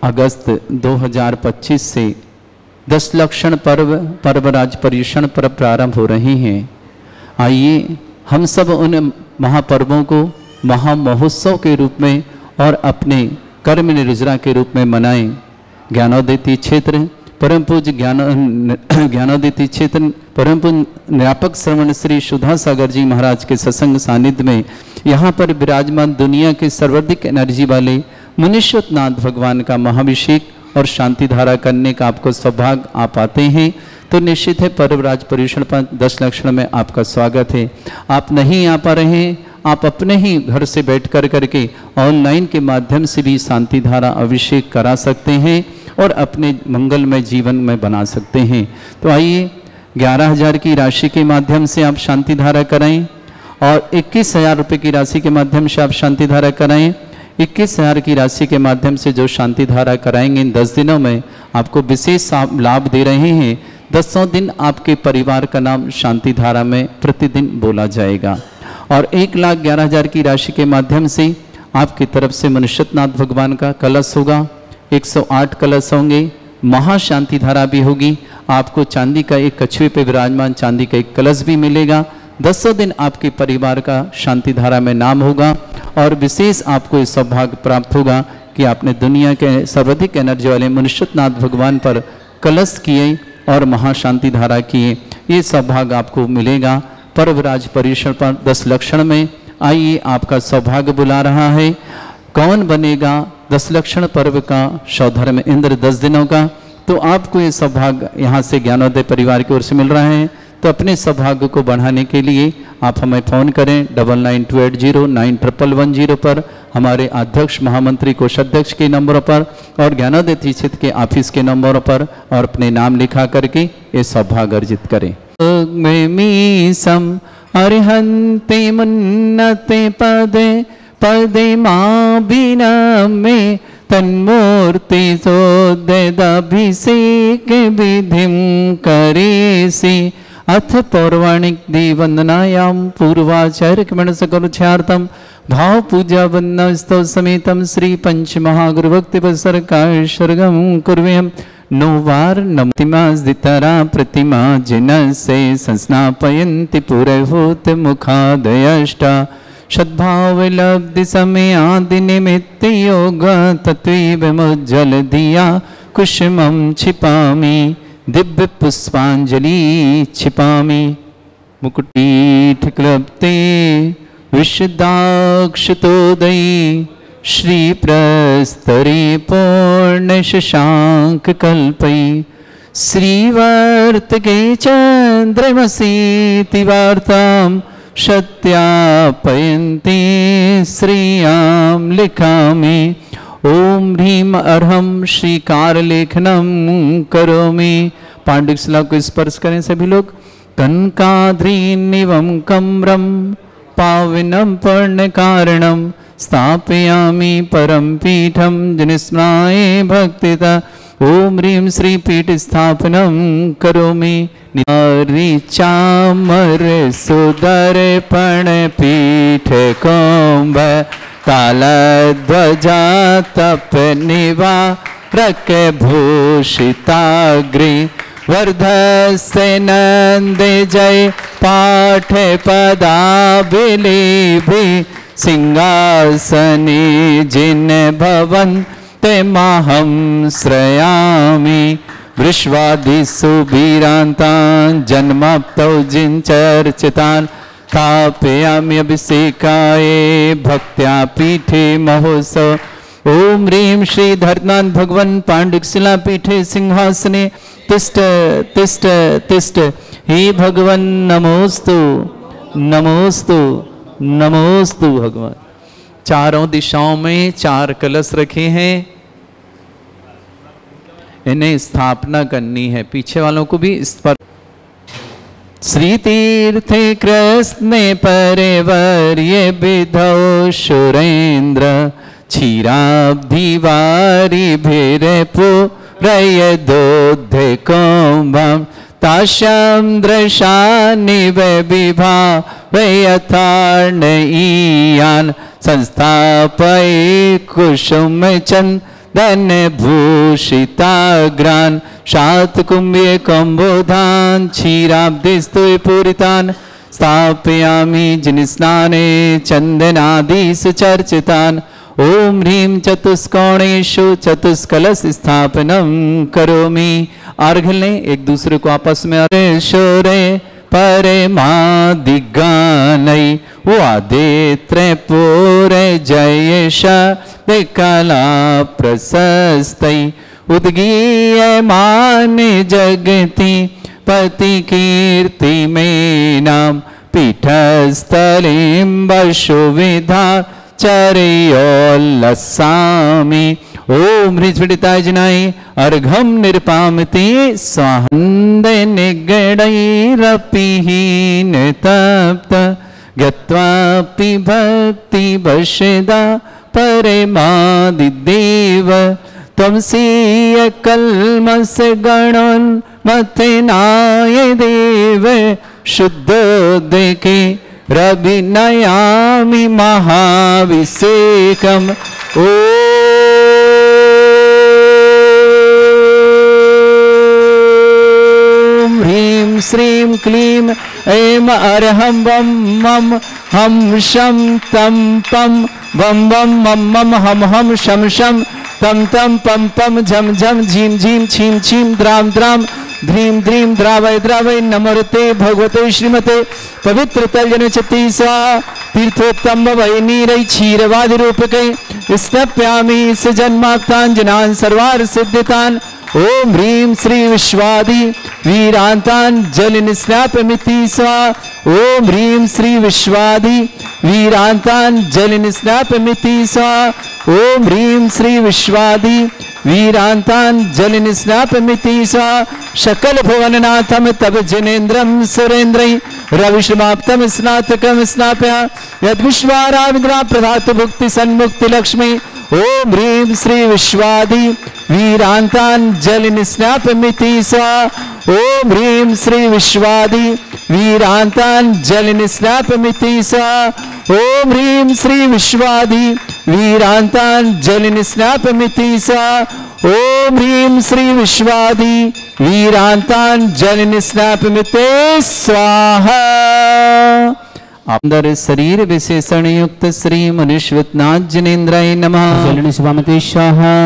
अगस्त 2025 से 10 लक्षण पर्वराज पर्युषण पर्व प्रारंभ हो रहे हैं। आइए हम सब उन महापर्वों को महामहोत्सव के रूप में और अपने कर्म निर्जरा के रूप में मनाएं। ज्ञानोदय क्षेत्र परम पूज्य ज्ञानोदय क्षेत्र परम पूज्य निरापक श्रवण श्री सुधा सागर जी महाराज के सत्संग सानिध्य में यहाँ पर विराजमान दुनिया के सर्वाधिक एनर्जी वाले मुनीश्वरनाथ भगवान का महाभिषेक और शांति धारा करने का आपको सौभाग्य आप आते हैं तो निश्चित है पर्वराज पर्युषण पर 10 लक्षण में आपका स्वागत है। आप नहीं आ पा रहे हैं, आप अपने ही घर से बैठ करके ऑनलाइन के माध्यम से भी शांति धारा अभिषेक करा सकते हैं और अपने मंगलमय जीवन में बना सकते हैं। तो आइए 11,000 की राशि के माध्यम से आप शांति धारा कराएं और 21,000 रुपये की राशि के माध्यम से आप शांति धारा कराएं। 21,000 की राशि के माध्यम से जो शांति धारा कराएंगे इन 10 दिनों में आपको विशेष लाभ दे रहे हैं। 10 दिन आपके परिवार का नाम शांति धारा में प्रतिदिन बोला जाएगा और 1,11,000 की राशि के माध्यम से आपकी तरफ से मुनीश्वरनाथ भगवान का कलश होगा। 108 कलश होंगे, महाशांति धारा भी होगी। आपको चांदी का एक कछुए पे विराजमान चांदी का एक कलश भी मिलेगा। 10 दिन आपके परिवार का शांति धारा में नाम होगा और विशेष आपको ये सौभाग्य प्राप्त होगा कि आपने दुनिया के सर्वाधिक एनर्जी वाले मुनीश्वरनाथ भगवान पर कलश किए और महाशांति धारा किए। ये सौभाग्य आपको मिलेगा पर्वराज पर्युषण पर 10 लक्षण में। आइए आपका सौभाग्य बुला रहा है। कौन बनेगा 10 लक्षण पर्व का सौधर्म इंद्र 10 दिनों का? तो आपको ये सौभाग्य यहाँ से ज्ञानोदय परिवार की ओर से मिल रहा है। तो अपने सौभाग्य को बढ़ाने के लिए आप हमें फ़ोन करें 9928091110 पर, हमारे अध्यक्ष महामंत्री कोषाध्यक्ष के नंबरों पर और ज्ञानोदय क्षेत्र के ऑफिस के नंबरों पर और अपने नाम लिखा करके ये सौभाग्य अर्जित करें। अरिहन्ते मुन्नते पदे पदे मां बिना में तन्मूर्ति सोदेदाभिषेक विधिम करेसि अथ पौराणिक दिवंदनायां पूर्वाचार्य क्रमणसकरुच्यार्थं भाव पूजा वंदनस्तव समेतं श्री पंच महागुरु भक्ति बसरकाय सर्गम कुर्वेम। 9 बार नमतिमास्दितरा प्रतिमा जिनसे संस्नापयन्ति पुरहूत मुखादयष्टा सद्भाव लब्धि समय आदि निमित्त योग तत्व मुज्जल दिया कुसुमं छिपामि दिव्य पुष्पांजलि छिपामि मुकुटीठ क्लप्ते विशुद्धाक्षतोदयी श्री प्रस्तरे पूर्ण शशांक कल्पई श्रीवर्तके चंद्रमसीति वार्तां सत्यापयन्ति श्रियां लिखामि। ओम ह्रीम अर्हम श्रीकार लेखनम करोमि। पांडिक शिला को स्पर्श करें सभी लोग। कनकाद्रीनिवं कम्रम पावनम पर्ण कारणम स्थापयामि परम पीठम जनिस्मराय भक्तिता। ओम ह्रीम श्री पीठ स्थापनम करोमि। चामर सुदर्पण पीठ कुंभ कालध्वजा तप निवारक भूषिताग्रि वर्धस्य नंद जय पाठ पदाभिलेभि सिंहासने जिन भवन्ते महं श्रयामि। वृष्वादिषु वीरान्तान् जन्माप्तौ जिनचर्चितान् स्थापयामि अभिषेकाय भक्त्या पीठे महोत्सव। ओम ह्रीं श्री धर्नाथ भगवन् पांडिक शिला पीठे सिंहासने तिष्ठ तिष्ठ तिष्ठ। हे भगवन् नमोस्तु नमोस्तु नमोस्तु भगवान। चारों दिशाओं में 4 कलश रखे हैं, इन्हें स्थापना करनी है। पीछे वालों को भी इस पर श्री तीर्थे कृष्णे परिवर्य विधौ सुरेन्द्र क्षीराब्धिवारी भिरपुरय दोधे कुंभम ताश्याम दृशानि विभा यथार्णयीयान संस्थापये कुसुम चंद धन्य भूषिताग्रान शातकुम्भे कम्बोधान क्षीराब्धिस्तु पूरितान स्थापयामि जिनस्नाने चंदनादि सुचर्चितान ओम ह्रीं चतुष्कोणेषु चतुष्कलश स्थापनम करोमि। अर्घ्य लें एक दूसरे को आपस में। शोरे परे मादिगानै वादित्रे पूरे जयेश कला प्रशस्तै उद्गीयमान जगति पति कीर्ति में नाम पीठस्थलीं वशुविधा चर्योल्लसामि। ओम ह्रीं जनाय अर्घम निर्पामति स्वाहंदे निगडैरपिहीन तप्त गत्वापि भक्ति वशदा परमादिदेव त्वमसीय कल्मष गणोन् मथनाय देव शुद्धोदके रविनयामि महाभिषेकम्। ओम ह्रीं श्रीं क्लीं ऐं अरहं वं मं हम शं तं पं वं वं मं मं हम हम शं शं तं तं पं पं झं झं झीं झीं छीं छीं द्रां द्रां ध्रीं ध्रीं द्रावय द्रावय नमोते भगवते श्रीमते पवित्र तलजन चती स्वाहा तीर्थोत्तम वै नीरै क्षीरवादि रूपके स्नप्यामि सजन्माप्ताञ्जनान् सर्वार्थ सिद्धितान्। ओम ह्रीं श्री विश्वादि वीरांतान जल निस्नापमिति स्वाहा। ओम ह्रीं श्री विश्वादि वीरांतान जल निस्नापमिति स्वाहा। ओम ह्रीं श्री विश्वादि वीरांतान जल निस्नापमिति स्वाहा। सकल भुवननाथम तब जनेन्द्रम सुरेन्द्रै रविश्रमाप्तम स्नातकम स्नाप्य यद्विश्वाराविद्रा प्रधातु भुक्ति सन्मुक्ति लक्ष्मी। ओम ह्रीं श्री विश्वादि वीरांतान जल निस्नापमिति स्वाहा। ओम ह्रीं श्री विश्वादि वीरांतान जल निस्नापमिति स्वाहा। ओम ह्रीं श्री विश्वादि वीरांतान जल निस्नापमिति स्वाहा। ओम ह्रीं श्री विश्वादि वीरांतान जल निस्नापमिति स्वाहा। अंदर शरीर विशेषण युक्त श्री मनुष्यनाथ जिनेन्द्राय नमः। जलनि स्वामते स्वाहा।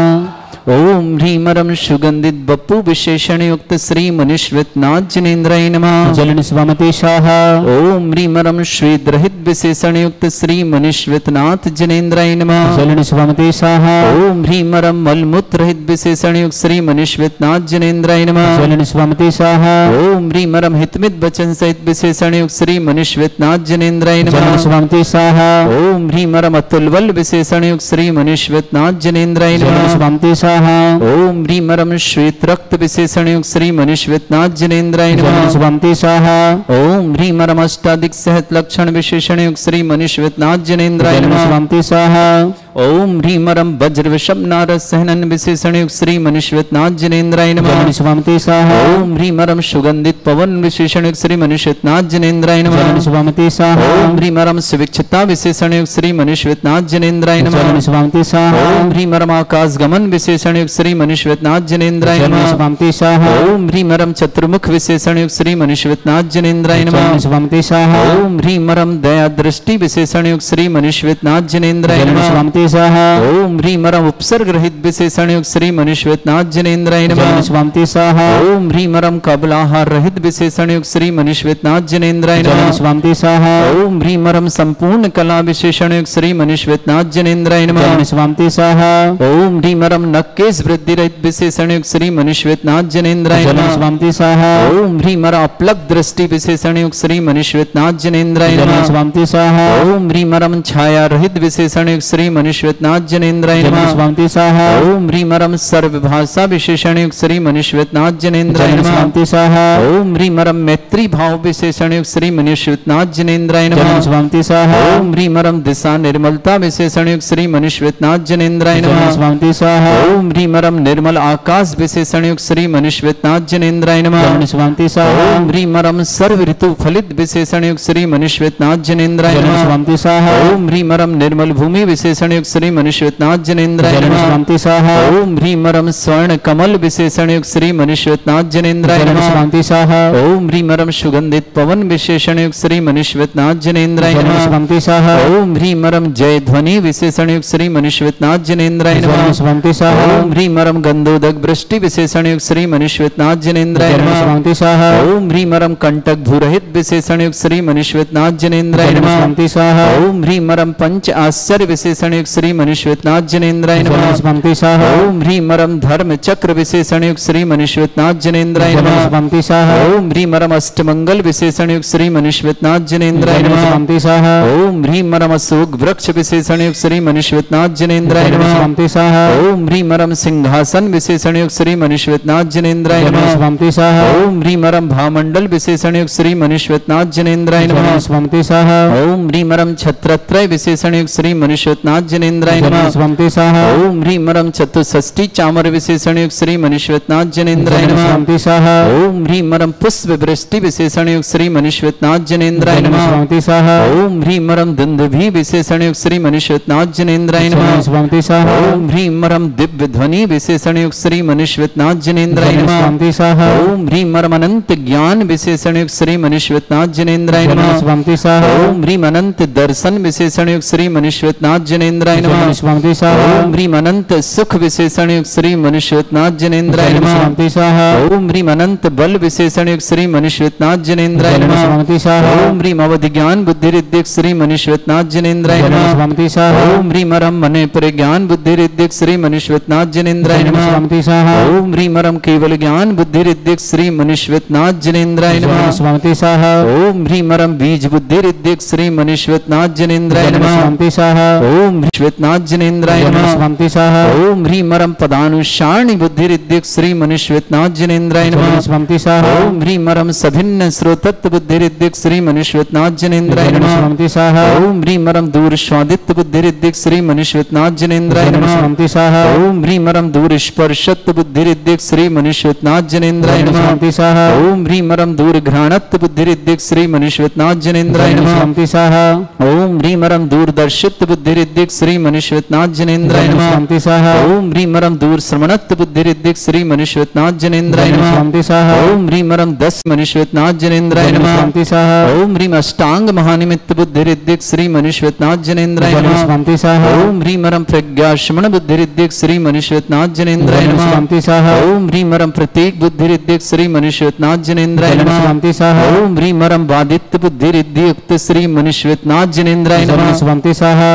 ओम ह्रीं रम सुगंधित बप्पू विशेषण युक्त श्री मनुष्यनाथ जिनेन्द्राय नमः। जलनि स्वामते स्वाहा। ओम ह्रीं रम श्वेत रहित विशेषण युक्त श्री मनुष्यनाथ जिनेन्द्राय नमः। जलनि स्वामते स्वाहा। ओम ह्रीं रम मलमूत्र रहित विशेषण युक्त श्री मनुष्यनाथ जिनेन्द्राय नमः। जलनि स्वामते स्वाहा। ओम ह्रीं रम हितमित वचन सहित विशेषण युक्त श्री मनुष्यनाथ जिनेन्द्राय नमः। जलनि स्वामते स्वाहा। ओम ह्रीं रम अतुलबल विशेषण युक्त श्री मनुष्यनाथ जिनेन्द्राय नमः। जलनि स्वामते स्वाहा। ओम ह्रीं रम श्वेत रक्त विशेषण युक्त श्री मनुष्यनाथ जिनेन्द्राय नमः। जलनि स्वामते स्वाहा। ओम ह्रीं रम अष्टाधिक सहत लक्षण विशेषण युक्त श्री मनुष्यनाथ जिनेन्द्राय जलनि नमः। स्वामते स्वाहा। ओम ह्रीं रम वज्र विषम नारद सहनन विशेषण युक्त श्री मनुष्यनाथ जिनेन्द्राय नमः। जलनि स्वामते स्वाहा। ओम ह्रीं रम सुगंधित पवन विशेषण युक्त श्री मनुष्यनाथ जिनेन्द्राय नमः। जलनि स्वामते स्वाहा। ओम ह्रीं रम सुविक्षता विशेषण युक्त श्री मनुष्यनाथ जिनेन्द्राय नमः। जलनि स्वामते स्वाहा। ओम ह्रीं रम आकाश गमन विशेषण युक्त श्री मनुष्यनाथ जिनेन्द्राय जलनि नमः। स्वामते स्वाहा। ओम ह्रीं रम चतुर्मुख विशेषण युक्त श्री मनुष्यनाथ जिनेन्द्राय नमः। जलनि स्वामते स्वाहा। ओम ह्रीं रम दया दृष्टि विशेषण युक्त श्री मनुष्यनाथ जिनेन्द्राय जलनि नमः। स्वामते स्वाहा। ओम ह्रीं रम उपसर्ग रहित विशेषण युक्त श्री मनुष्यनाथ जिनेन्द्राय नमः। जलनि स्वामते स्वाहा। ओम ह्रीं रम कबलाहार रहित विशेषण युक्त श्री मनुष्यनाथ जिनेन्द्राय जलनि नमः। स्वामते स्वाहा। ओम ह्रीं रम संपूर्ण कला विशेषण युक्त श्री मनुष्यनाथ जिनेन्द्राय नमः। जलनि स्वामते स्वाहा। ओम ह्रीं रम नक्केश वृद्धि रहित विशेषण युक्त श्री मनुष्यनाथ जिनेन्द्राय जलनि नमः। स्वामते स्वाहा। ओम ह्रीं रम अपलक दृष्टि विशेषण युक्त श्री मनुष्यनाथ जिनेन्द्राय जलनि नमः। स्वामते स्वाहा। ओम ह्रीं रम छाया रहित विशेषण युक्त श्री मनुष्यनाथ जिनेन्द्राय जलनि नमः। स्वामते स्वाहा। ओम ह्रीं रम सर्वभाषा विशेषण युक्त श्री मनुष्यनाथ जिनेन्द्राय जलनि नमः। स्वामते स्वाहा। ओम ह्रीं रम मैत्री भाव विशेषण युक्त श्री मनुष्यनाथ जिनेन्द्राय जलनि नमः। स्वामते स्वाहा। ओम ह्रीं रम दिशा निर्मलता विशेषण युक्त श्री मनुष्यनाथ जिनेन्द्राय जलनि नमः। स्वामते स्वाहा। ओम ह्रीं रम निर्मल आकाश विशेषण युक्त श्री मनुष्यनाथ जिनेन्द्राय नमः। जलनि स्वामते स्वाहा। ओम ह्रीं रम सर्व ऋतु फलित विशेषण युक्त श्री मनुष्यनाथ जिनेन्द्राय जलनि नमः। स्वामते स्वाहा। ओम ह्रीं रम निर्मल भूमि विशेषण युक्त युक्त श्री मनुष्यनाथ जनेन्द्राय नमः। शांति स्वाहा ओम ह्रीमरम स्वर्ण कमल विशेषण युक्त श्री मनुष्यनाथ जनेन्द्राय नमः। शांति स्वाहा ओम ह्रीमरम सुगंधित पवन विशेषण युक्त श्री मनुष्यनाथ जनेन्द्राय नमः। शांति स्वाहा ओम ह्रीमरम जय ध्वनि विशेषण युक्त श्री मनुष्यनाथ जनेन्द्राय नमः। शांति स्वाहा ओम ह्रीमरम गंधोदक वृष्टि विशेषण युक्त श्री मनुष्यनाथ जनेन्द्राय नमः। शांति स्वाहा ओम ह्रीमरम कंटक भूरहित विशेषण युक्त श्री मनुष्यनाथ जनेन्द्राय नमः। शांति स्वाहा ओम ह्रीमरम पंच आश्चर्य विशेषण युक्त श्री मनुष्यनाथ जनेन्द्राय नमः। शांति स्वाहा ओम ह्रीमरम धर्म चक्र विशेषण युक्त श्री मनुष्यनाथ जनेन्द्राय नमः। शांति स्वाहा ओम ह्रीमरम अष्टमंगल विशेषण युक्त श्री मनुष्यनाथ जनेन्द्राय नमः। शांति स्वाहा ओम ह्रीमरम अशोक वृक्ष विशेषण युक्त श्री मनुष्यनाथ जनेन्द्राय नमः। शांति स्वाहा ओम ह्रीमरम सिंहासन विशेषण युक्त श्री मनुष्यनाथ जनेन्द्राय नमः। शांति स्वाहा ओम ह्रीमरम भामंडल विशेषण युक्त श्री मनुष्यनाथ जनेन्द्राय नमः। शांति स्वाहा ओम ह्रीमरम छत्रत्रय विशेषण युक्त श्री मनुष्यनाथ जनेन्द्राय नमः। शांति स्वाहा ओम ह्रीमरम चतुष्षष्टि चामर विशेषण युक्त श्री मनुष्यनाथ जनेन्द्राय नमः। शांति स्वाहा ओम ह्रीमरम पुष्प वृष्टि विशेषण युक्त श्री मनुष्यनाथ जनेन्द्राय नमः। शांति स्वाहा ओम ह्रीमरम दुंदुभि विशेषण युक्त श्री मनुष्यनाथ जनेन्द्राय नमः। शांति स्वाहा ओम ह्रीमरम दिव्य ध्वनि विशेषण युक्त श्री मनुष्यनाथ जनेन्द्राय नमः। शांति स्वाहा ओम ह्रीमरम अनंत ज्ञान विशेषण युक्त श्री मनुष्यनाथ जनेन्द्राय नमः। शांति स्वाहा ओम ह्रीम अनंत दर्शन विशेषण युक्त श्री मनुष्यनाथ जनेन्द्राय नमः। शांति स्वाहा ओम ह्रीम अनंत सुख विशेषण युक्त श्री मनुष्यनाथ जनेन्द्राय नमः। शांति स्वाहा ओम ह्रीम अनंत बल विशेषण युक्त श्री मनुष्यनाथ जनेन्द्राय नमः। शांति स्वाहा ओम ह्रीम अवधि ज्ञान बुद्धि रिद्धिक श्री मनुष्यनाथ जनेन्द्राय नमः। शांति स्वाहा ओम ह्रीम अरम मने पर ज्ञान बुद्धि रिद्धिक श्री मनुष्यनाथ जनेन्द्राय नमः। शांति स्वाहा ओम ह्रीम अरम केवल ज्ञान बुद्धि रिद्धिक श्री मनुष्यनाथ जनेन्द्राय नमः। शांति स्वाहा ओम ह्रीम अरम बीज बुद्धि रिद्धिक श्री मनुष्यनाथ जनेन्द्राय नमः। शांति स्वाहा ओम मनुष्यनाथ जनेन्द्राय नमः। शांति स्वाहा ओम ह्रीम अरम पदानुसारणी बुद्धि रिद्धिक श्री मनुष्यनाथ जनेन्द्राय नमः। शांति स्वाहा ओम ह्रीम अरम सभिन्न श्रोतत्व बुद्धि रिद्धिक श्री मनुष्यनाथ जनेन्द्राय नमः। शांति स्वाहा ओम ह्रीम अरम दूर स्वादित्व बुद्धि रिद्धिक श्री मनुष्यनाथ जनेन्द्राय नमः। शांति स्वाहा ओम ह्रीम अरम दूर स्पर्शत्व बुद्धि रिद्धिक श्री मनुष्यनाथ जनेन्द्राय नमः। शांति स्वाहा ओम ह्रीम अरम दूर घ्राणत्व बुद्धि रिद्धिक श्री मनुष्यनाथ जनेन्द्राय नमः। शांति स्वाहा ओम ह्रीम अरम दूरदर्शित्व बुद्धि रिद्धिक श्री मनुष्यनाथ जनेन्द्राय नमः। शांति स्वाहा ओम ह्रीम अरम दूर श्रवणत्व बुद्धि रिद्धिक श्री मनुष्यनाथ जनेन्द्राय नमः। शांति स्वाहा ओम ह्रीम अरम 10 मनुष्यनाथ जनेन्द्राय नमः। शांति स्वाहा ओम ह्रीम अष्टांग महानिमित्त बुद्धि रिद्धिक श्री मनुष्यनाथ जनेन्द्राय नमः। शांति स्वाहा ओम ह्रीम अरम प्रज्ञाश्मण बुद्धि रिद्धिक श्री मनुष्यनाथ जनेन्द्राय नमः। शांति स्वाहा ओम ह्रीम अरम प्रतीक बुद्धि रिद्धिक श्री मनुष्यनाथ जनेन्द्राय नमः। शांति स्वाहा ओम ह्रीम अरम बादित्य बुद्धि रिद्धि युक्त श्री मनुष्यनाथ जनेन्द्राय नमः। शांति स्वाहा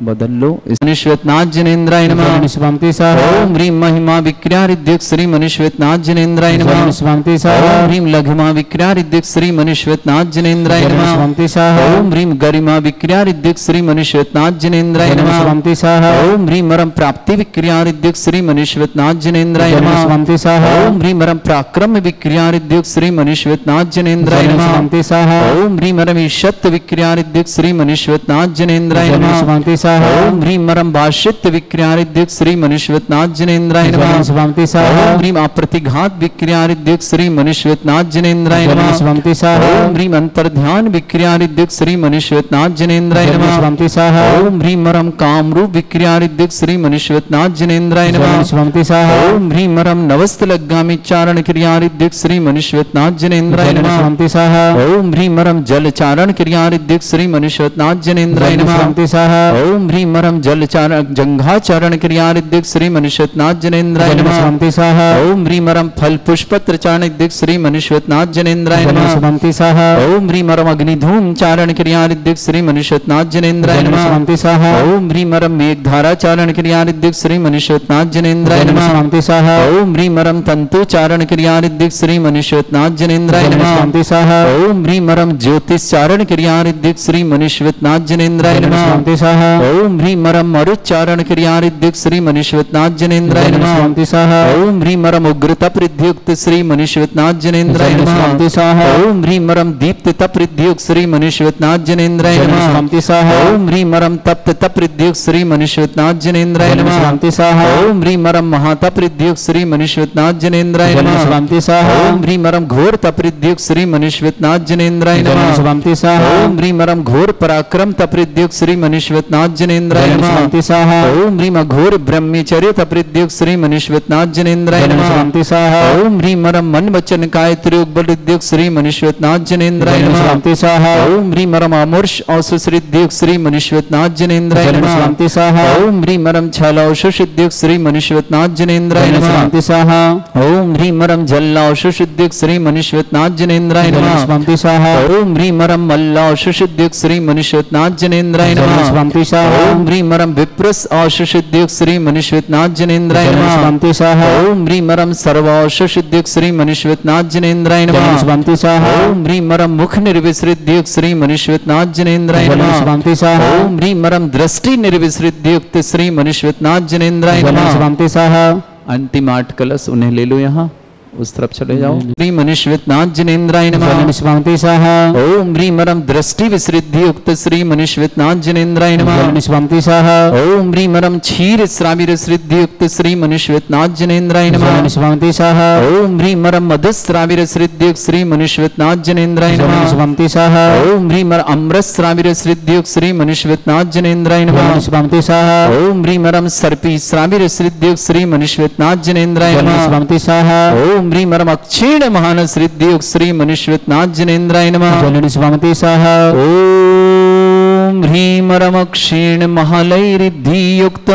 बदल लो मनुष्यनाथ जनेन्द्राय नमः। शांति स्वाहा ओम ह्रीम महिमा विक्रिया रिद्धिक श्री मनुष्यनाथ जनेन्द्राय नमः। शांति स्वाहा ओम ह्रीम लघुमा विक्रिया रिद्धिक श्री मनुष्यनाथ जनेन्द्राय नमः। शांति स्वाहा ओम ह्रीम गरिमा विक्रिया रिद्धिक श्री मनुष्यनाथ जनेन्द्राय नमः। शांति स्वाहा ओम ह्रीम अरम प्राप्ति विक्रिया रिद्धिक श्री मनुष्यनाथ जनेन्द्राय नमः। शांति स्वाहा ओम ह्रीम अरम पराक्रम विक्रिया रिद्धिक श्री मनुष्यनाथ जनेन्द्राय नमः। शांति स्वाहा ओम ह्रीम अरम ईशत्व विक्रिया रिद्धिक श्री मनुष्यनाथ जनेन्द्राय नमः। शांति स्वाहा ओम ह्रीम अरम भाष्यत्व विक्रिया रिद्धिक श्री मनुष्यनाथ जनेन्द्राय नमः। शांति स्वाहा ओम ह्रीम अप्रतिघात विक्रिया रिद्धिक श्री मनुष्यनाथ जनेन्द्राय नमः। शांति स्वाहा ओम ह्रीम अंतर्ध्यान विक्रिया रिद्धिक श्री मनुष्यनाथ जनेन्द्राय नमः। शांति स्वाहा ओम ह्रीम अरम कामरूप विक्रिया रिद्धिक श्री मनुष्यनाथ जनेन्द्राय नमः। शांति स्वाहा ओम ह्रीम अरम नवस्त लग्गामी चारण क्रिया रिद्धिक श्री मनुष्यनाथ जनेन्द्राय नमः। शांति स्वाहा ओम ह्रीम अरम जल चारण क्रिया रिद्धिक श्री मनुष्यनाथ जनेन्द्राय नमः। शांति स्वाहा ओम ह्रीम अरम जल चारण जंघाचारण क्रिया रिद्धिक श्री मनुष्यनाथ जनेन्द्राय नमः। शांति स्वाहा ओम ह्रीम अरम फल पुष्पत्र चारण रिद्धिक श्री मनुष्यनाथ जनेन्द्राय नमः। शांति स्वाहा ओम ह्रीम अरम अग्निधूम चारण क्रिया रिद्धिक श्री मनुष्यनाथ जनेन्द्राय नमः। शांति स्वाहा ओम ह्रीम अरम मेघधारा चारण क्रिया रिद्धिक श्री मनुष्यनाथ जनेन्द्राय नमः। शांति स्वाहा ओम ह्रीम अरम तंतु चारण क्रिया रिद्धिक श्री मनुष्यनाथ जनेन्द्राय नमः। शांति स्वाहा ओम ह्रीम अरम ज्योतिष चारण क्रिया रिद्धिक श्री मनुष्यनाथ जनेन्द्राय नमः। शांति स्वाहा ओम ह्रीम अरम मरुच्चारण क्रिया रिद्धिक श्री मनुष्यनाथ जनेन्द्राय नमः। शांति स्वाहा ओम ह्रीम अरम उग्र तप रिद्धियुक्त श्री मनुष्यनाथ जनेन्द्राय नमः। शांति स्वाहा ओम ह्रीम अरम दीप्त तप रिद्धियुक्त श्री मनुष्यनाथ जनेन्द्राय नमः। शांति स्वाहा ओम ह्रीम अरम तप्त तप रिद्धियुक्त श्री मनुष्यनाथ जनेन्द्राय नमः। शांति स्वाहा ओम ह्रीम अरम महातप रिद्धियुक्त श्री मनुष्यनाथ जनेन्द्राय नमः। शांति स्वाहा ओम ह्रीम अरम घोर तप रिद्धियुक्त श्री मनुष्यनाथ जनेन्द्राय नमः। शांति स्वाहा ओम ह्रीम अरम घोर पराक्रम तप रिद्धियुक्त श्री मनुष्यनाथ जनेन्द्राय नमः। शांति स्वाहा। ओम ह्रीम घोर ब्रह्मचर्य तपरिद्योग श्री मनीश्वतनाथ जनेन्द्राय नमः। शांति स्वाहा। ओम ह्रीम रम मन वचन काय त्रियोग बल उद्योग श्री मनीश्वतनाथ जनेन्द्राय नमः। शांति स्वाहा। ओम ह्रीम रम अमूर्ष औसुश्रीद्योग श्री मनीश्वतनाथ जनेन्द्राय नमः। शांति स्वाहा। ओम ह्रीम रम छलौशुद्योग श्री मनीश्वतनाथ जनेन्द्राय नमः। शांति स्वाहा। ओम ह्रीम रम जल्लाशुद्योग श्री मनीश्वतनाथ जनेन्द्राय नमः। शांति स्वाहा। ओम ह्रीम रम मल्लाशुद्योग श्री मनीश्वतनाथ जनेन्द्राय नमः। शांति स्वाहा। ओम ह्रीम रम विप्रस औशुद्योग श्री मनीश्वतनाथ जनेन्द्राय नमः। शांति स्वाहा। ओम ह्रीम रम सर्वौशुद्योग श्री मनीश्वतनाथ जनेन्द्राय नमः। शांति स्वाहा। ओम ह्रीम रम मुख निर्विसृद्योग श्री मनीश्वतनाथ जनेन्द्राय नमः। शांति स्वाहा। ओम ह्रीम रम दृष्टि निर्विसृद्युक्त श्री मनीश्वतनाथ जनेन्द्राय नमः। शांति स्वाहा। अंतिम 8 कलश उन्हें ले लो, यहाँ उस तरफ चले जाओ। श्री मनीश्वतनाथ जनेन्द्राय नमः। शांति स्वाहा। ओम ह्रीम रम दृष्टि विसृद्धि युक्त श्री मनीश्वतनाथ जनेन्द्राय नमः। शांति स्वाहा। ओम ह्रीम रम क्षीर श्राविर सिद्धि युक्त श्री मनीश्वतनाथ जनेन्द्राय नमः। शांति स्वाहा। ओम ह्रीम रम मधुश्राविर सिद्धि युक्त श्री मनीश्वतनाथ जनेन्द्राय नमः। शांति स्वाहा। ओम ह्रीम अमृत श्राविर सिद्धि युक्त श्री मनीश्वतनाथ जनेन्द्राय नमः। शांति स्वाहा। ओम ह्रीम रम सर्पी श्राविर सिद्धि युक्त श्री मनीश्वतनाथ जनेन्द्राय नमः। शांति स्वाहा। ओम ह्रीम रम अक्षीण महान सिद्धि युक्त श्री मनीश्वतनाथ जनेन्द्राय नमः। शांति स्वाहा। ओम ह्रीम रम क्षीण महालय रिद्धि युक्त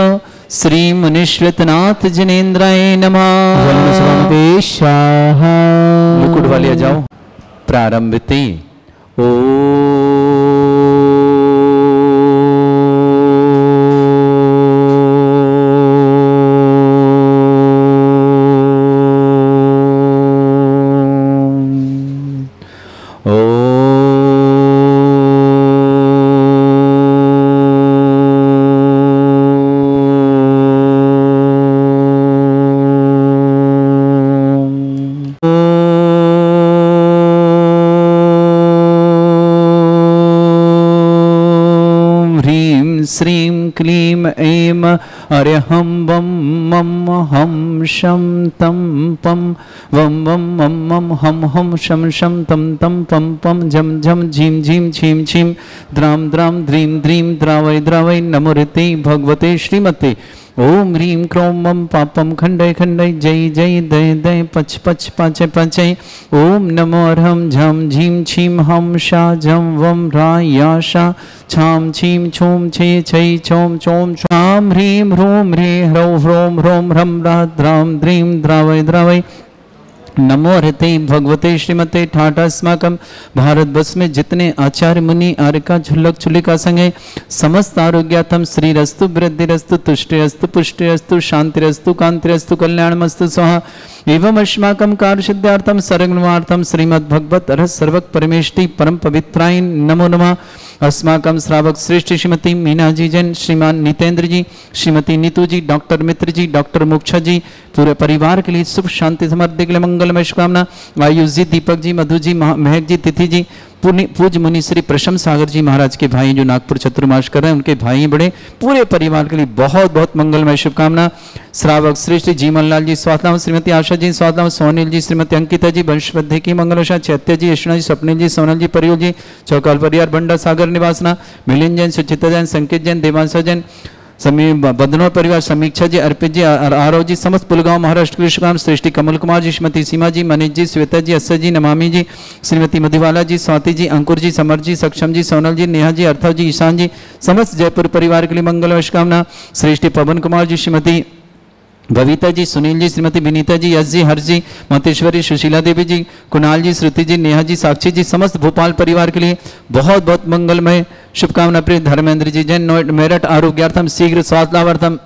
श्री मनीश्वतनाथ जनेन्द्राय नमः। शांति स्वाहा। मुकुट वाले आ जाओ। प्रारंभते श्रीं क्लीं ऐं अर्हं वं मं हं शं तं पं वं वं मं मं हं हं शं शं तं तं पं पं झं झं झीं झीं छीं छीं द्रां द्रां द्रीं द्रीं द्रावै द्रावै नमोरते भगवते श्रीमते। ओम ह्रीं क्रों मम पापम खंडय खंडय जय जय दय दय पच पच पाचय पाचय। ओम नमो अर्हं झं झीं छीं हं शा झं वं रा या शा छां छीं छूं छे छै छौं चौं छां ह्रीं ह्रूं ह्री ह्रौं ह्रौं ह्रौं ह्रं ह्रा द्रां द्रीं द्रावै द्रावै नमो हृते भगवते श्रीमते। ठाठ अस्माकं भारतवर्ष में जितने आचार्य मुनि आर्यका झुल्लक चुलिका संगे समस्त आरोग्यार्थम श्रीरस्तु वृद्धिरस्तु तुष्टिरस्तु पुष्टिरस्तु शांतिरस्तु कांतिरस्तु कल्याणमस्तु स्वाहा। एवं अस्माकं कार्य सिद्धार्थम सर्वगुणार्थम श्रीमद्भगवत रस सर्वक परमेष्टि परम पवित्राय नमो नमः। अस्माकं श्रावक श्रेष्ठ श्रीमती मीना जी जैन, श्रीमान नितेंद्र जी, श्रीमती नीतू जी, डॉक्टर मित्र जी, डॉक्टर मोक्षा जी, पूरे परिवार के लिए सुख शांति समृद्धि के लिए मंगलमय शुभकामना। आयुष जी, दीपक जी, मधु जी, महक जी, तिथि जी, पूज्य मुनि श्री प्रशम सागर जी महाराज के भाई जो नागपुर चतुर्मास कर रहे हैं, उनके भाई बड़े पूरे परिवार के लिए बहुत बहुत मंगलमय शुभकामना। श्रावक श्रेष्ठ जीवन लाल जी स्वास्थ्य, श्रीमती आशा जी स्वास्थ्य, सोनील जी, श्रीमती अंकिता जी, वंशवृद्धि की मंगलशा, चैत्य जी, यशना जी, स्वप्निल जी, सोनल जी, परियो जी, चौकाल परिवार बंडा सागर निवासना, मिलिंद जैन, सुचिता जैन, संकेत जैन, देवांशा जैन, समी बदनौर परिवार, समीक्षा जी, अर्पित जी, आरव जी, समस्त पुलगांव महाराष्ट्र के शुभकाम, श्रेष्ठी कमल कुमार जी, श्रीमती सीमा जी, मनीष जी, श्वेता जी, अस्सर जी, नमामि जी, श्रीमती मधुबाला जी, स्वाति जी, अंकुर जी, समर जी, सक्षम जी, सोनल जी, नेहा जी, अर्थव जी, ईशान जी, समस्त जयपुर परिवार के लिए मंगल शुभकामना। श्रेष्ठी पवन कुमार जी, श्रीमती बबीता जी, सुनील जी, श्रीमती विनीता जी, यश जी, हर्ष जी, मतेश्वरी, सुशीला देवी जी, कुणाल जी, श्रुति जी, नेहा जी, साक्षी जी, समस्त भोपाल परिवार के लिए बहुत बहुत मंगलमय शुभकामना। प्रिय धर्मेंद्र जी जैन, मेरठ आरोग्यार्थम शीघ्र स्वास्थ्य लाभार्थम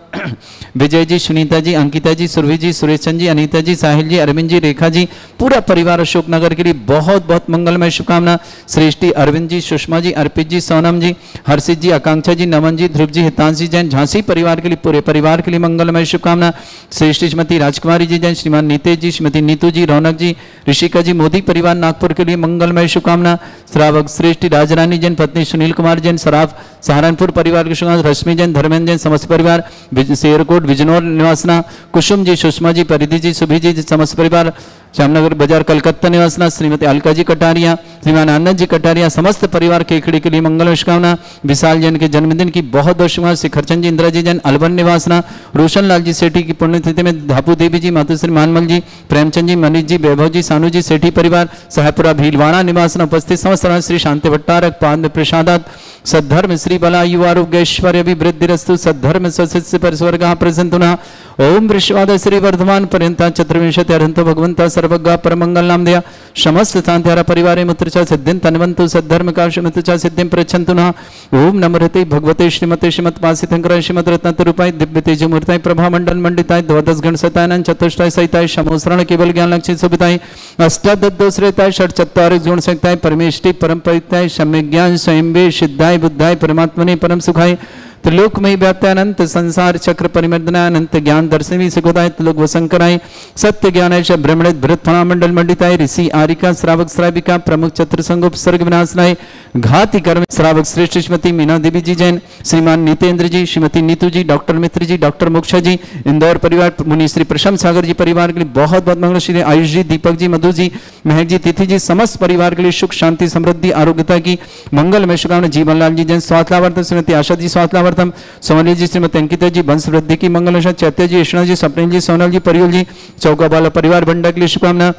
विजय जी, सुनीता जी, अंकिता जी, सुरभि जी, सुरेशन जी, अनीता जी, साहिल जी, अरविंद जी, रेखा जी, पूरा परिवार अशोक नगर के लिए बहुत बहुत मंगलमय शुभकामना। श्रेष्ठी अरविंद जी, सुषमा जी, अर्पित जी, सोनम जी, हर्षित जी, आकांक्षा जी, नमन जी, ध्रुव जी, हितांशी जैन, झांसी परिवार के लिए पूरे परिवार के लिए मंगलमय शुभकामना। श्रेष्ठी श्रीमती राजकुमारी जी जैन, श्रीमान नीतेश जी, श्रीमती नीतू जी, रौनक जी, ऋषिका जी, मोदी परिवार नागपुर के लिए मंगलमय शुभकामना। श्रावक श्रेष्ठी राजरानी जैन, पत्नी सुनील कुमार जैन, सराफ सहारनपुर परिवार के शुभकामना। रश्मि जैन, धर्मेंद्र जैन, समस्त परिवार, शेरकोट विजनौर निवासना, कुसुम जी, सुषमा जी, परिधि जी, सुभी जी, समस्त परिवार, जामनगर बाजार कलकत्ता निवासना श्रीमती अलका जी कटारिया, श्रीमान आनंद जी कटारिया, समस्त परिवार केकड़ी के लिए मंगल शुभकामना। विशाल जैन के जन्मदिन की बहुत बहुत शुभकामना। शिखरचंद जी, इंदिरा जी जैन अलवन निवासना। रोशन लाल जी सेठी की पुण्यतिथि में धापू देवी जी, मातुश्री मानमल जी, प्रेमचंद जी, मनीष जी, वैभव जी, सानू जी सेठी परिवार, साहेबपुरा भीलवाड़ा निवासना। उपस्थित समस्त श्री शांति भट्टारक पाद प्रसादात सद्धर्म श्री बला युवा आरोग्य ऐश्वर्य अभिवृद्धि रस्तु सद्धर्म सस्य परिस्वर्ग प्रसन्ना। ओम वृषवाद श्री वर्धमान पर्यंता चतुर्विंशति अरहंतो भगवंता सर्वज्ञ परमंगल नाम दया समस्त शांतिहारा परिवारे मुत्रचा सिद्धिं तन्वन्तु सद्धर्म काशमुत्रचा सिद्धिं प्रच्छन्तु नः। ओम नमृते भगवते श्रीमते श्रीमत्पासितंकर श्रीमद रत्नतरूपाय दिव्य तेजमूर्ताय प्रभा मंडल मंडिताय द्वादश गण सतानन चतुष्टाय सहिताय समोसरण केवल ज्ञान लक्ष्य सुविताय अष्टादशरेताय षट्चत्वारि गुण संयुक्ताय परमेष्टि परम परिताय सम्यक ज्ञान स्वयंवे सिद्धाय बुद्धाय परमात्मने परम सुखाय त्रिलोकमयी व्याप्त्यानंत संसार चक्र परिमर्दनाय अनंत ज्ञान दर्शनी सुखदाय त्रिलोक वसंकराय सत्य ज्ञानाय ब्रह्मणित भृतफणा मंडल मंडिताय ऋषि आरिका श्रावक श्राविका प्रमुख चतुर्संगोप सर्ग विनाशनाय घाति कर्म श्रावक श्रेष्ठ श्रीमती मीना देवी जी जैन, श्रीमान नीतेंद्र जी, श्रीमती नीतू जी, डॉक्टर मित्र जी, डॉक्टर मोक्षा जी, इंदौर परिवार, मुनि श्री प्रशम सागर जी परिवार के लिए बहुत बहुत मंगल। श्री आयुष जी, दीपक जी, मधु जी, महक जी, तिथि जी, समस्त परिवार के लिए सुख शांति समृद्धि आरोग्यता की मंगल में शुभकामना। जीवन लाल जी जैन स्वास्थ्य लाभार्थम, श्रीमती आशा जी स्वास्थ्य लाभार्थम, सोमली जी, श्रीमती अंकिता जी वंश वृद्धि की मंगल। चैत्य जी, कृष्णा जी, स्वप्निल जी, सोनल जी, परियोल जी, चौका बाला परिवार भंडा के लिए शुभकामना।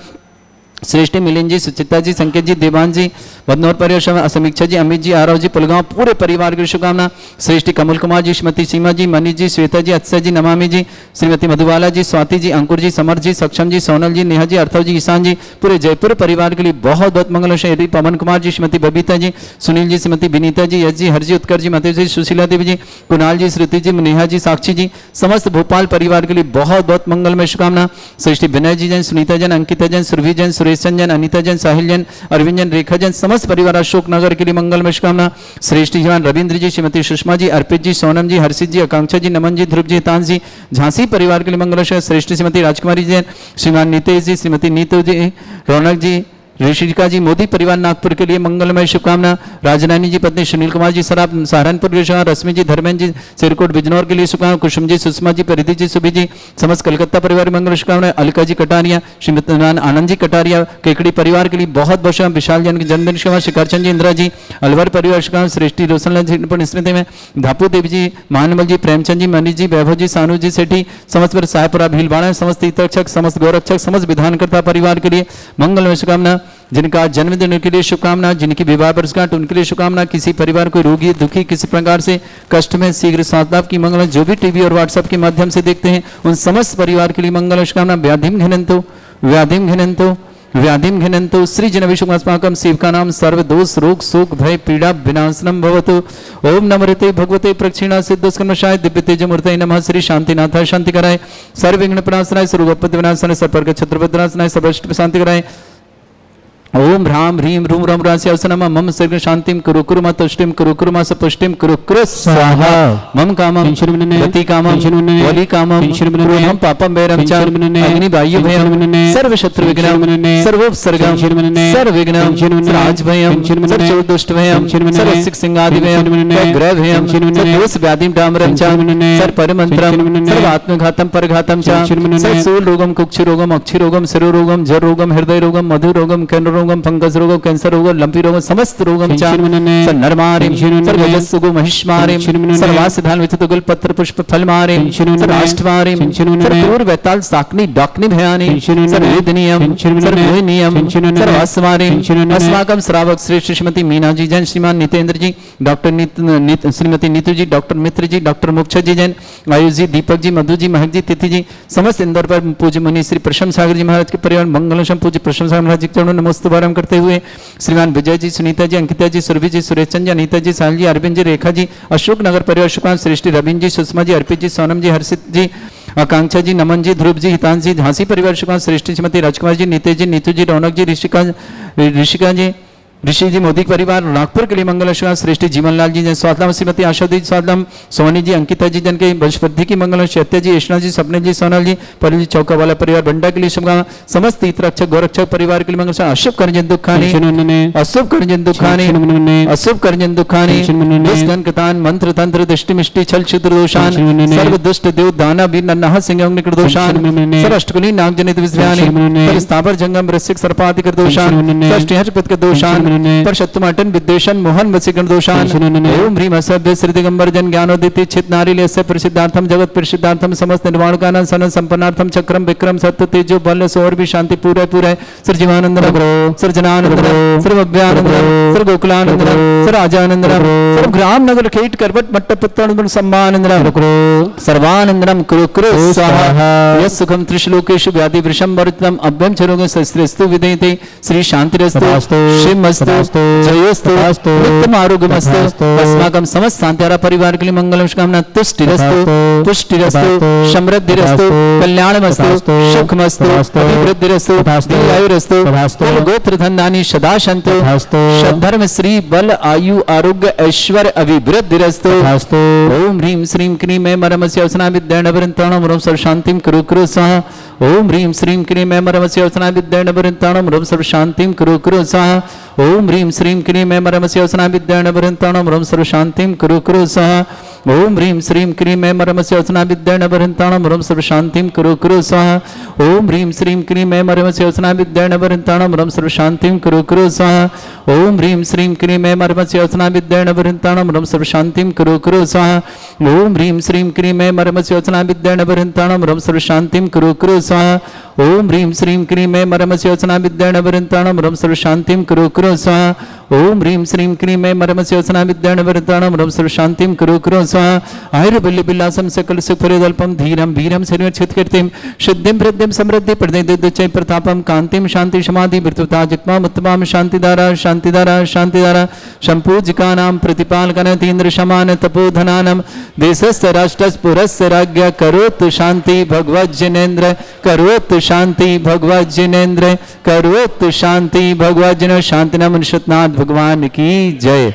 श्रेष्ठी मिलिंद जी, सुचिता जी, संकेत जी, देवान जी, बदनौर परिवार, समीक्षा जी, अमित जी, आरव जी, पुलगांव पूरे परिवार की शुभकामना। श्रेष्ठी कमल कुमार जी, श्रीमती सीमा जी, मनीष जी, श्वेता जी, अत्सा जी, नमामि जी, श्रीमती मधुबाला जी, स्वाति जी, अंकुर जी, समर जी, सक्षम जी, सोनल जी, नेहा जी, अर्थव जी, ईशान जी, पूरे जयपुर परिवार के लिए बहुत बहुत मंगल। श्री पवन कुमार जी, श्रीमती बबीता जी, सुनील जी, श्रीमती विनीता जी, यश जी, हरजी, उत्कर जी, माता जी, सुशीला देवी जी, कुणाल जी, श्रुति जी, नेहा जी, साक्षी जी, समस्त भोपाल परिवार के लिए बहुत बहुत मंगल में शुभकामना। श्रेष्ठी विनय जी जैन, सुनीता जैन, अंकिता जैन, सुरभि जैन, सुरेश जैन, अनिता जैन, साहिल जैन, अरविंद जैन, रेखा जैन, समस्त परिवार अशोक नगर के लिए मंगल में शुभकामना। श्रेष्ठी जवान रविंद्र जी, श्रीमती सुषमा जी, अर्पित जी, सोनम जी, हर्षित जी, आकांक्षा जी, नमन जी, ध्रुव जी, तांस जी, झांसी परिवार के लिए मंगल। श्रेष्ठी श्रीमती राजकुमारी जैन, श्रीमान नीतेश जी, श्रीमती नीतू जी, रौनक जी, ऋषिका जी, मोदी परिवार नागपुर के लिए मंगलमय शुभकामना। राजनानी जी पत्नी सुनील कुमार जी सराब सहारनपुर के शुभकामना। रश्मि जी, धर्मेंद्र जी, सिरकोट बिजनौर के लिए शुभकामना। कुसुम जी, सुषमा जी, परिधि जी, सुबी जी, समस्त कलकत्ता परिवार मंगल शुभकामना। अलका जी कटारिया, श्रीमती आनंद जी कटारिया, केकड़ी परिवार के लिए बहुत बहुत शुभकामना। विशाल जन के जन्मदिन शुभकामना। शिखरचंद जी, इंदिरा जी, अलवर परिवार शुभकामना। श्रेष्ठी रोशनलाल जी स्मृति में धापू देवी जी, महानमल जी, प्रेमचंद जी, मनीष जी, वैभव जी, सानू जी सेठी, समस्त पर साहेबपुरा भीलवाड़ा, समस्त हितरक्षक, समस्त गौरक्षक, समस्त विधानकर्ता परिवार के लिए मंगलमय शुभकामना। जिनका जन्मदिन उनके लिए शुभकामना, जिनकी विवाह वर्षगांठ उनके लिए शुभकामना। किसी परिवार को रोगी दुखी किसी प्रकार से कष्ट में शीघ्र स्वास्थ्य लाभ की मंगल। जो भी टीवी और व्हाट्सएप के माध्यम से देखते हैं उन समस्त परिवार के लिए मंगल शुभकामना। व्याधिम घिनंतो व्याधिम घिनंतो व्याधिम घिनंतो श्री जन विष्णुस्माकम शिव का नाम सर्व दोष रोग शोक भय पीड़ा विनाशनम भवतु। ओम नमृते भगवते प्रक्षिणा सिद्धस्कर्मशाय दिव्य तेजमूर्तये नमः। श्री शांतिनाथाय शांति कराय, सर्व विघ्न प्रणाशनाय, सर्वोपद्रव विनाशनाय, सर्ववर्ग छत्रपतिनाशनाय, सर्वष्ट शांति कराय। ओम ह्राम ह्रीम रूम रम राशि अवसनम मम सर्ग शांतिम कुरु कुरु मत तुष्टिम कुरु कुरु मास पुष्टिम कुरु कुरु स्वाहा। मम कामम गति कामम वली कामम क्रोधम पापम वैरम च अग्नि वायु भयम सर्व शत्रु विघ्नम सर्वोपसर्गम सर्व विघ्नम राज भयम सर्व दुष्ट भयम सर्व सिक सिंगादि भयम ग्रह भयम दोष व्याधिम डामरम च सर्व परमंत्रम सर्व आत्मघातम परघातम च सर्व सूल रोगम कुक्षि रोगम अक्षि रोगम शिरो रोगम जर रोगम हृदय रोगम मधु रोगम कैन रोगम फंगस रोगम कैंसर रोगम लंपी रोगम समस्त रोगम च नरमारिम सर्वजस्सुगो महिष्मारिम सर्वासिधान विचितुगुल पत्र पुष्प फलमारिम सर्वाष्टमारिम सर्वपूर वैताल साकनी डाकनी भयानी सर्ववेदनीयम सर्वमोहिनीयम सर्वास्मारिम अस्माकम श्रावक श्रेष्ठ श्रीमती मीना जी जैन, श्रीमान नितेंद्र जी, डॉक्टर श्रीमती नीतू जी, डॉक्टर मित्र जी, डॉक्टर मोक्षा जी जैन, आयुष जी, दीपक जी, मधु जी, महक जी, तिथि जी, समस्त इंदौर पर पूज्य मुनि श्री प्रशम सागर जी महाराज के परिवार मंगलम पूज्य प्रशम सागर महाराज जी के चरणों नमस्ते प्रारंभ करते हुए श्रीमान विजय जी, सुनीता जी, अंकिता जी, सुरभि जी, सुरेश चंद जी, अनीता जी, साहिल जी, अरविंद जी, रेखा जी, अशोक नगर परिवार शुभकामना। श्रेष्ठी रविंद्र जी, सुषमा जी, अर्पित जी, सोनम जी, हर्षित जी, आकांक्षा जी, नमन जी, ध्रुव जी, हितांश जी, झांसी परिवार शुभकामना। श्रेष्ठी श्रीमती राजकुमार जी, नीतेश जी, नीतू जी, रौनक जी, ऋषिका जी, ऋषि जी मोदी परिवार नागपुर के लिए मंगल आशीर्वाद श्रेष्ठ जीवनलाल जी जन स्वातलम श्रीमती आशा दी स्वातलम सोनी जी अंकिता जी जन के वंशवृद्धि की मंगल सत्या जी यशना जी सपने जी सोनल जी परम जी चौका वाला परिवार बंडा के लिए शुभकामना समस्त हितरक्षक गौरक्षक परिवार के लिए मंगल अशुभ करजन दुखानी अशुभ करजन दुखानी अशुभ करजन दुखानी दुष्टन कृतान मंत्र तंत्र दृष्टि मिष्टि छल क्षुद्र दोषान सर्व दुष्ट देव दाना वीर नन्हा सिंह अग्निकृत दोषान सर्व अष्टकुली नाग जनित विश्रानी स्थावर जंगम रसिक सर्पाधिकृत दोषान षष्टिहर्षपद दोषान पर शत्रुमाटन विद्वेषण मोहन वसीकरण दोषान ओम ह्रीम असभ्य श्री दिगंबर जन ज्ञानोदिति चित नारील्यस्य प्रसिद्धार्थम जगत प्रसिद्धार्थम समस्त निर्वाण कानन सन संपन्नार्थम चक्रम विक्रम सत्य तेजो बल सौर भी शांति पूरे पूरे सर जीवानंदनम सर जनानंदनम सर भव्यानंदनम सर गोकुलानंदनम सर राजानंदनम सर ग्राम नगर खेट करवट मट्ट पुत्तन सम्मानंदनम सर्वानंदनम कुरु कुरु स्वाहा यस् सुखम त्रिशलोकेषु व्याधि वृषम वर्तम अभ्यम चरोगे शस्त्रस्तु विदेते श्री शांतिरस्तु शिवमस्तु जयोस्तु उत्तम आरोग्यमस्तु अस्माकं समस्त शांतिहारा परिवार के लिए मंगलम कामना तुष्टिरस्तु पुष्टिरस्तु समृद्धिरस्तु कल्याणमस्तु सुखमस्तु अभिवृद्धिरस्तु दीर्घायुरस्तु कुल गोत्र धनधानी सदा सन्तु सद्धर्म श्री बल आयु आरोग्य ऐश्वर्य अभिवृद्धिरस्तु ओम ह्रीं श्रीं क्रीं मैं मरमस्य अवसना विद्याणवृंताणं रोम सर्व शांतिं कुरु कुरु स्वाहा ओम ह्रीं श्रीं क्रीं मैं मरमस्य अवसना विद्याणवृंताणं रोम सर्व शांतिं कुरु कुरु स्वाहा ओम ह्रीं श्रीं क्रीं मैं मरमस्य अवसना विद्याणवृंताणं रोम सर्व शांतिं कुरु कुरु स्वाहा ओम ह्रीं श्रीं क्रीं मैं मरमस्य अवसना विद्याणवृंताणं रोम सर्व शांतिं कुरु कुरु स्वाहा ओम ह्रीं श्रीं क्रीं मैं मरमस्य अवसना विद्याणवृंताणं रोम सर्व शांतिं कुरु कुरु स्वाहा ओम ह्रीं श्रीं क्रीं मैं मरमस्य अवसना विद्याणवृंताणं रोम सर्व शांतिं कुरु कुरु स्वाहा ओम ह्रीं श्रीं क्रीं मैं मरमस्य अवसना विद्याणवृंताणं रोम सर्व शांतिं कुरु कुरु स्वाहा ओम ह्रीं श्रीं क्रीं मैं मरमस्य अवसना विद्याणवृंताणं रोम सर्व शांतिं कुरु कुरु स्वाहा ओम ह्रीं श्रीं क्रीं मैं मरमस्य अवसना विद्याणवृंताणं रोम सर्व शांतिं कुरु कुरु स्वाहा आयुर्बल्य बिल्लासं सकल सुखफलदल्पं धीरं वीरं शरीरच्छितकीर्तिं सिद्धिं वृद्धिं समृद्धि प्रदय प्रतापं कांतिं शांति समाधि वृत्तता जित्माम उत्तमां शांतिधारा शांतिधारा शांतिधारा संपूजिकानां प्रतिपालकनतीन्द्र समान तपोधनानां देशस्य राष्ट्रस्य पुरस्य राज्ञ करोतु शांति भगवत् जिनेन्द्र करोतु शांति भगवत् जिनेन्द्र करोतु शांति भगवत् जिनेन्द्र शांति नाम निषतनाथ भगवान की जय।